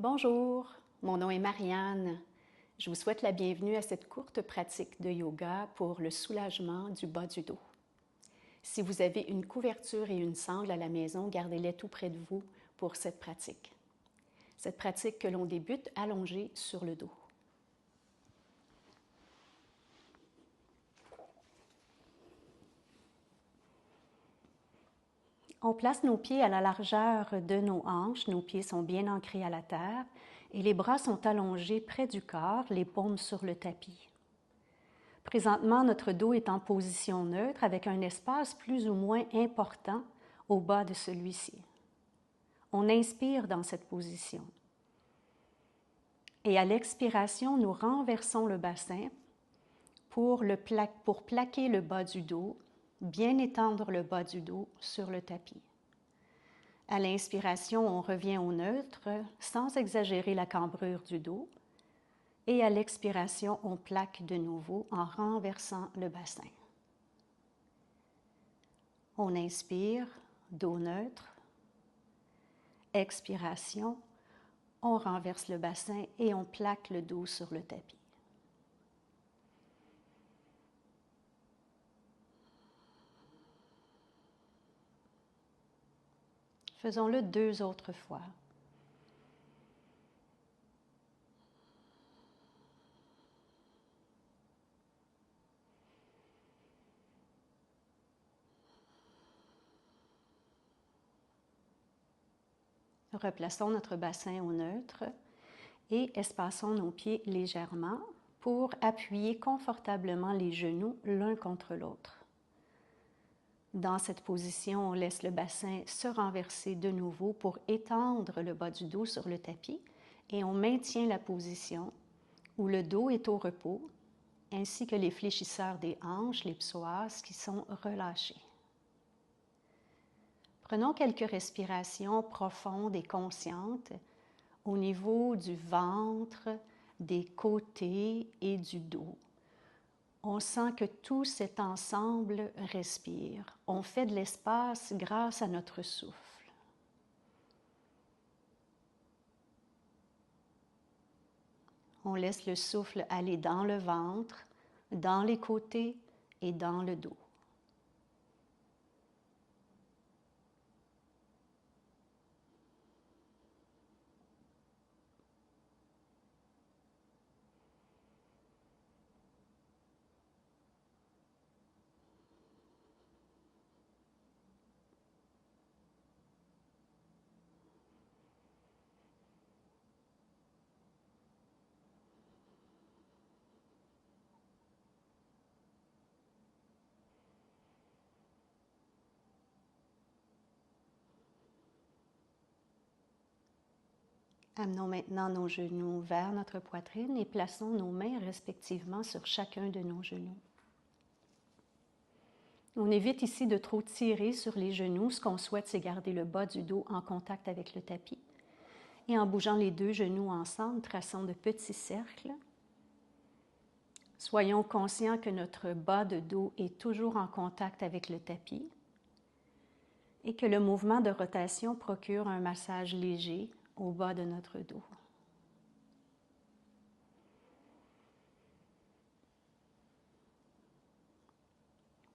Bonjour, mon nom est Marianne. Je vous souhaite la bienvenue à cette courte pratique de yoga pour le soulagement du bas du dos. Si vous avez une couverture et une sangle à la maison, gardez-les tout près de vous pour cette pratique. Cette pratique que l'on débute allongé sur le dos. On place nos pieds à la largeur de nos hanches, nos pieds sont bien ancrés à la terre et les bras sont allongés près du corps, les paumes sur le tapis. Présentement, notre dos est en position neutre avec un espace plus ou moins important au bas de celui-ci. On inspire dans cette position. Et à l'expiration, nous renversons le bassin pour plaquer le bas du dos, bien étendre le bas du dos sur le tapis. À l'inspiration, on revient au neutre sans exagérer la cambrure du dos. Et à l'expiration, on plaque de nouveau en renversant le bassin. On inspire, dos neutre. Expiration, on renverse le bassin et on plaque le dos sur le tapis. Faisons-le 2 autres fois. Replaçons notre bassin au neutre et espaçons nos pieds légèrement pour appuyer confortablement les genoux l'un contre l'autre. Dans cette position, on laisse le bassin se renverser de nouveau pour étendre le bas du dos sur le tapis et on maintient la position où le dos est au repos ainsi que les fléchisseurs des hanches, les psoas qui sont relâchés. Prenons quelques respirations profondes et conscientes au niveau du ventre, des côtés et du dos. On sent que tout cet ensemble respire. On fait de l'espace grâce à notre souffle. On laisse le souffle aller dans le ventre, dans les côtés et dans le dos. Amenons maintenant nos genoux vers notre poitrine et plaçons nos mains respectivement sur chacun de nos genoux. On évite ici de trop tirer sur les genoux. Ce qu'on souhaite, c'est garder le bas du dos en contact avec le tapis. Et en bougeant les 2 genoux ensemble, traçons de petits cercles. Soyons conscients que notre bas de dos est toujours en contact avec le tapis et que le mouvement de rotation procure un massage léger au bas de notre dos.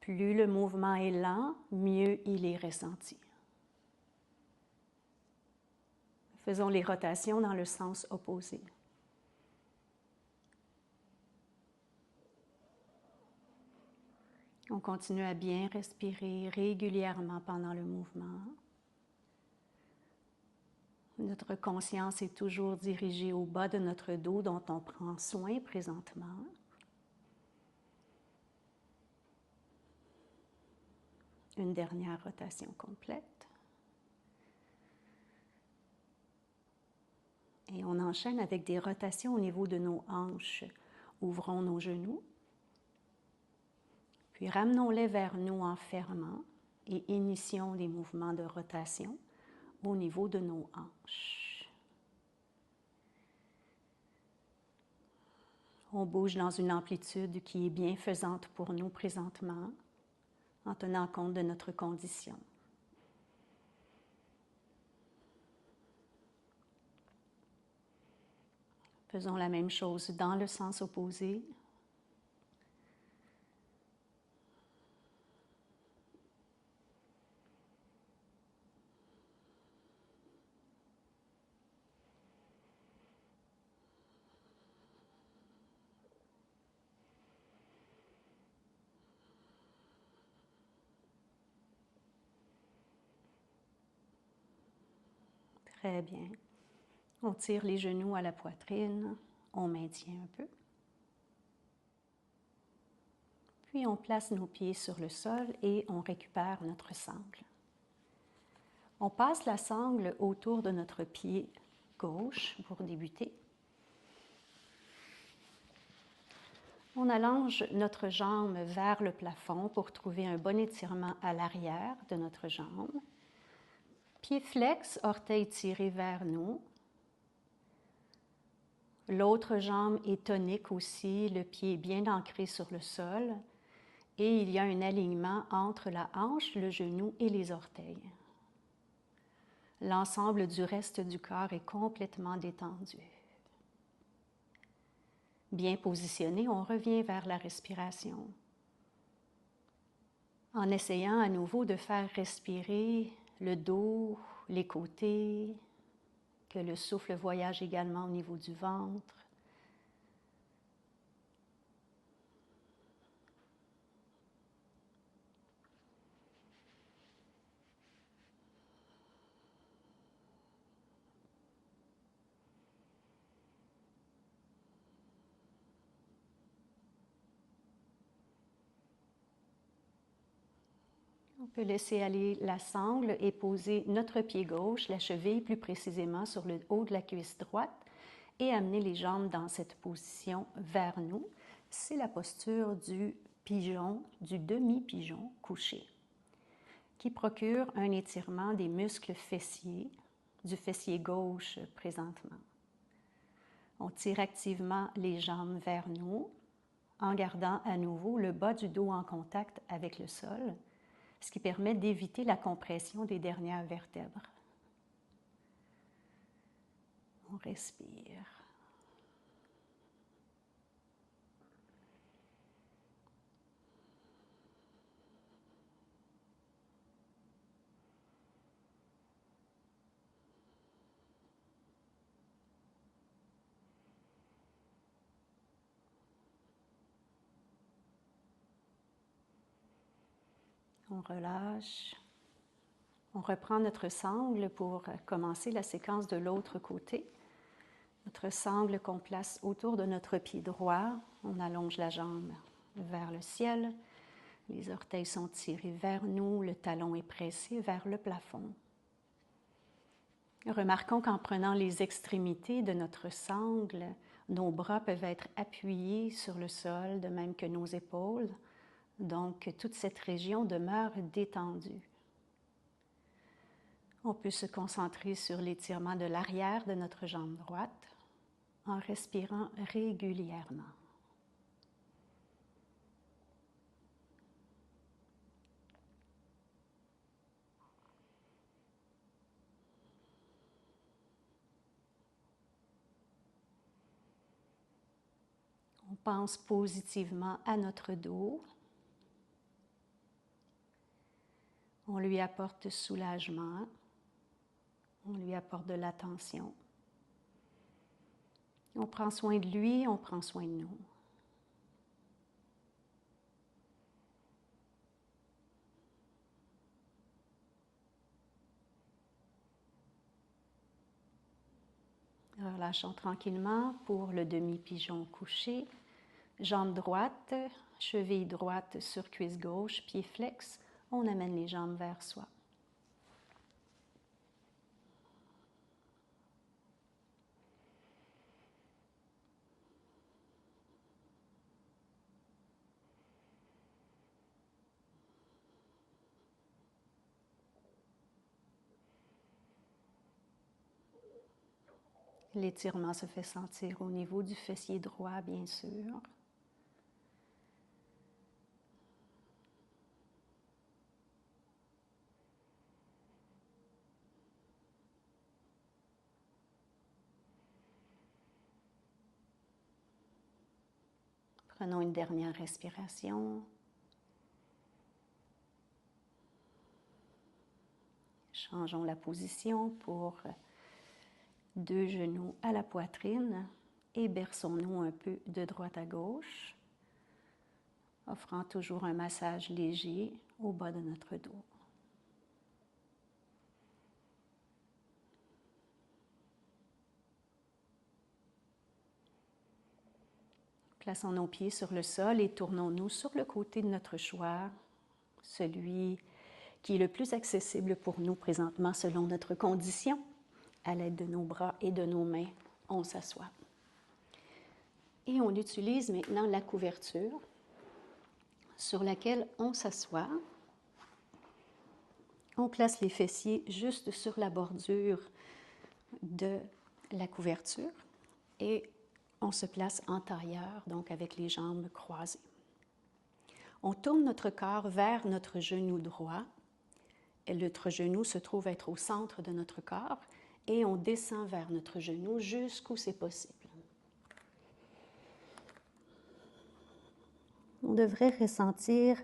Plus le mouvement est lent, mieux il est ressenti. Faisons les rotations dans le sens opposé. On continue à bien respirer régulièrement pendant le mouvement. Notre conscience est toujours dirigée au bas de notre dos dont on prend soin présentement. Une dernière rotation complète. Et on enchaîne avec des rotations au niveau de nos hanches. Ouvrons nos genoux. Puis ramenons-les vers nous en fermant et initions les mouvements de rotation au niveau de nos hanches. On bouge dans une amplitude qui est bienfaisante pour nous présentement, en tenant compte de notre condition. Faisons la même chose dans le sens opposé. Très bien. On tire les genoux à la poitrine, on maintient un peu. Puis on place nos pieds sur le sol et on récupère notre sangle. On passe la sangle autour de notre pied gauche pour débuter. On allonge notre jambe vers le plafond pour trouver un bon étirement à l'arrière de notre jambe. Pied flex, orteil tiré vers nous. L'autre jambe est tonique aussi, le pied bien ancré sur le sol. Et il y a un alignement entre la hanche, le genou et les orteils. L'ensemble du reste du corps est complètement détendu. Bien positionné, on revient vers la respiration. En essayant à nouveau de faire respirer le dos, les côtés, que le souffle voyage également au niveau du ventre. On peut laisser aller la sangle et poser notre pied gauche, la cheville plus précisément sur le haut de la cuisse droite et amener les jambes dans cette position vers nous. C'est la posture du pigeon, du demi-pigeon couché, qui procure un étirement des muscles fessiers, du fessier gauche présentement. On tire activement les jambes vers nous en gardant à nouveau le bas du dos en contact avec le sol, ce qui permet d'éviter la compression des dernières vertèbres. On respire. On relâche. On reprend notre sangle pour commencer la séquence de l'autre côté. Notre sangle qu'on place autour de notre pied droit. On allonge la jambe vers le ciel. Les orteils sont tirés vers nous. Le talon est pressé vers le plafond. Remarquons qu'en prenant les extrémités de notre sangle, nos bras peuvent être appuyés sur le sol, de même que nos épaules. Donc, toute cette région demeure détendue. On peut se concentrer sur l'étirement de l'arrière de notre jambe droite en respirant régulièrement. On pense positivement à notre dos. On lui apporte soulagement. On lui apporte de l'attention. On prend soin de lui, on prend soin de nous. Relâchons tranquillement pour le demi-pigeon couché. Jambe droite, cheville droite sur cuisse gauche, pied flex. On amène les jambes vers soi. L'étirement se fait sentir au niveau du fessier droit, bien sûr. Prenons une dernière respiration. Changeons la position pour 2 genoux à la poitrine et berçons-nous un peu de droite à gauche, offrant toujours un massage léger au bas de notre dos. Plaçons nos pieds sur le sol et tournons-nous sur le côté de notre choix, celui qui est le plus accessible pour nous présentement selon notre condition. À l'aide de nos bras et de nos mains, on s'assoit. Et on utilise maintenant la couverture sur laquelle on s'assoit. On place les fessiers juste sur la bordure de la couverture et on se place en tailleur, donc avec les jambes croisées. On tourne notre corps vers notre genou droit. Et notre genou se trouve être au centre de notre corps et on descend vers notre genou jusqu'où c'est possible. On devrait ressentir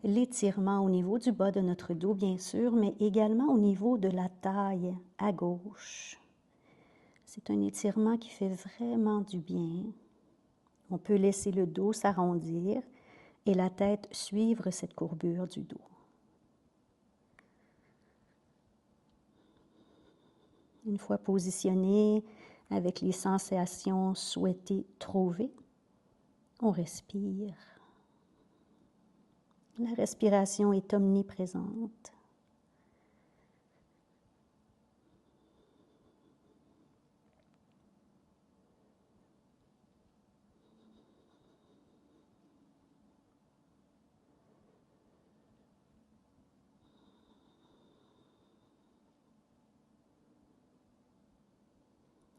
l'étirement au niveau du bas de notre dos, bien sûr, mais également au niveau de la taille à gauche. C'est un étirement qui fait vraiment du bien. On peut laisser le dos s'arrondir et la tête suivre cette courbure du dos. Une fois positionné avec les sensations souhaitées trouvées, on respire. La respiration est omniprésente.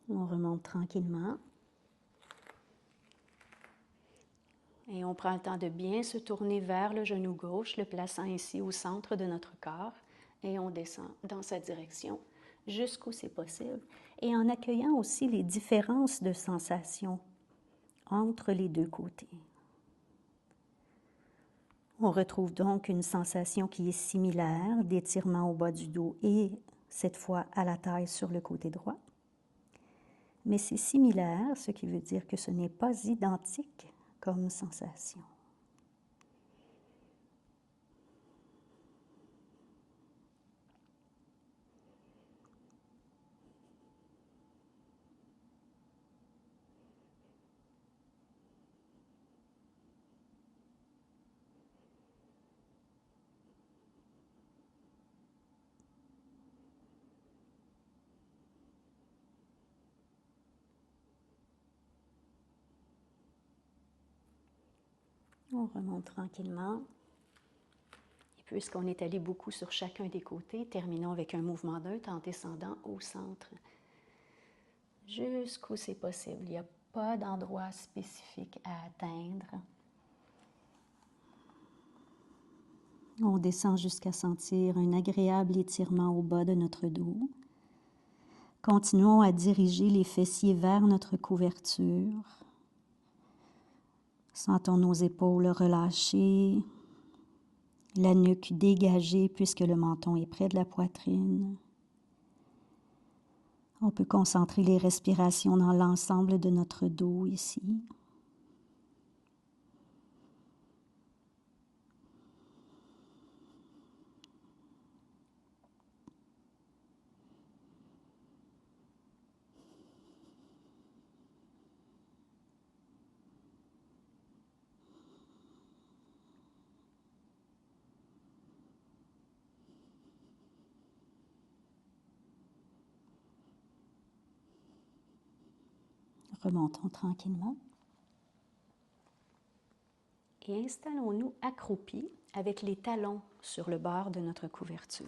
On remonte tranquillement. Et on prend le temps de bien se tourner vers le genou gauche, le plaçant ici au centre de notre corps. Et on descend dans sa direction jusqu'où c'est possible. Et en accueillant aussi les différences de sensations entre les deux côtés. On retrouve donc une sensation qui est similaire d'étirement au bas du dos et cette fois à la taille sur le côté droit. Mais c'est similaire, ce qui veut dire que ce n'est pas identique comme sensation. On remonte tranquillement. Et puisqu'on est allé beaucoup sur chacun des côtés, terminons avec un mouvement neutre en descendant au centre. Jusqu'où c'est possible. Il n'y a pas d'endroit spécifique à atteindre. On descend jusqu'à sentir un agréable étirement au bas de notre dos. Continuons à diriger les fessiers vers notre couverture. Sentons nos épaules relâchées, la nuque dégagée puisque le menton est près de la poitrine. On peut concentrer les respirations dans l'ensemble de notre dos ici. Remontons tranquillement. Et installons-nous accroupis avec les talons sur le bord de notre couverture.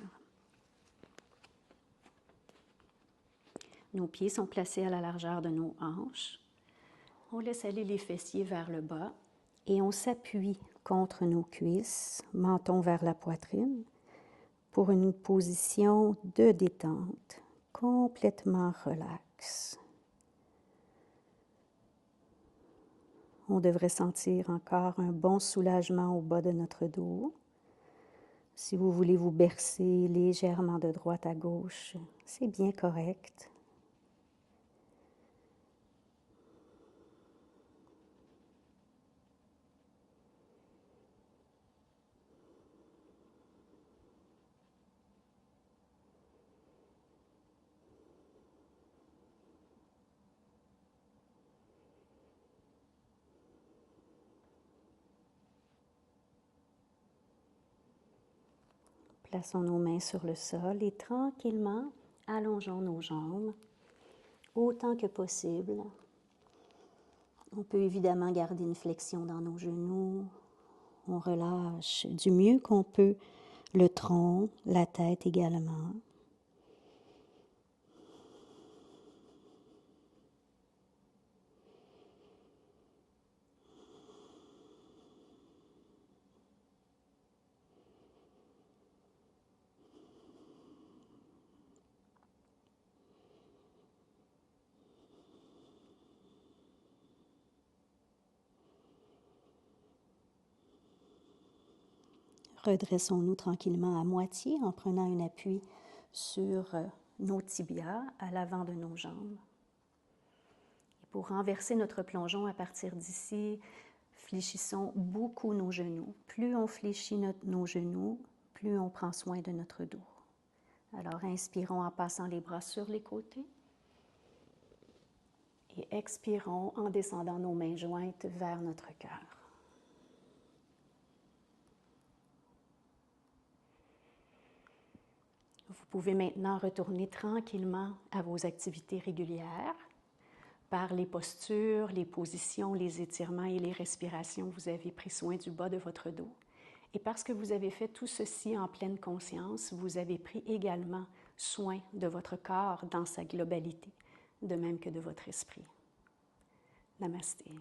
Nos pieds sont placés à la largeur de nos hanches. On laisse aller les fessiers vers le bas et on s'appuie contre nos cuisses, menton vers la poitrine, pour une position de détente, complètement relaxe. On devrait sentir encore un bon soulagement au bas de notre dos. Si vous voulez vous bercer légèrement de droite à gauche, c'est bien correct. Plaçons nos mains sur le sol et tranquillement allongeons nos jambes autant que possible. On peut évidemment garder une flexion dans nos genoux. On relâche du mieux qu'on peut le tronc, la tête également. Redressons-nous tranquillement à moitié en prenant un appui sur nos tibias à l'avant de nos jambes. Et pour renverser notre plongeon à partir d'ici, fléchissons beaucoup nos genoux. Plus on fléchit nos genoux, plus on prend soin de notre dos. Alors inspirons en passant les bras sur les côtés et expirons en descendant nos mains jointes vers notre cœur. Vous pouvez maintenant retourner tranquillement à vos activités régulières. Par les postures, les positions, les étirements et les respirations, vous avez pris soin du bas de votre dos. Et parce que vous avez fait tout ceci en pleine conscience, vous avez pris également soin de votre corps dans sa globalité, de même que de votre esprit. Namasté.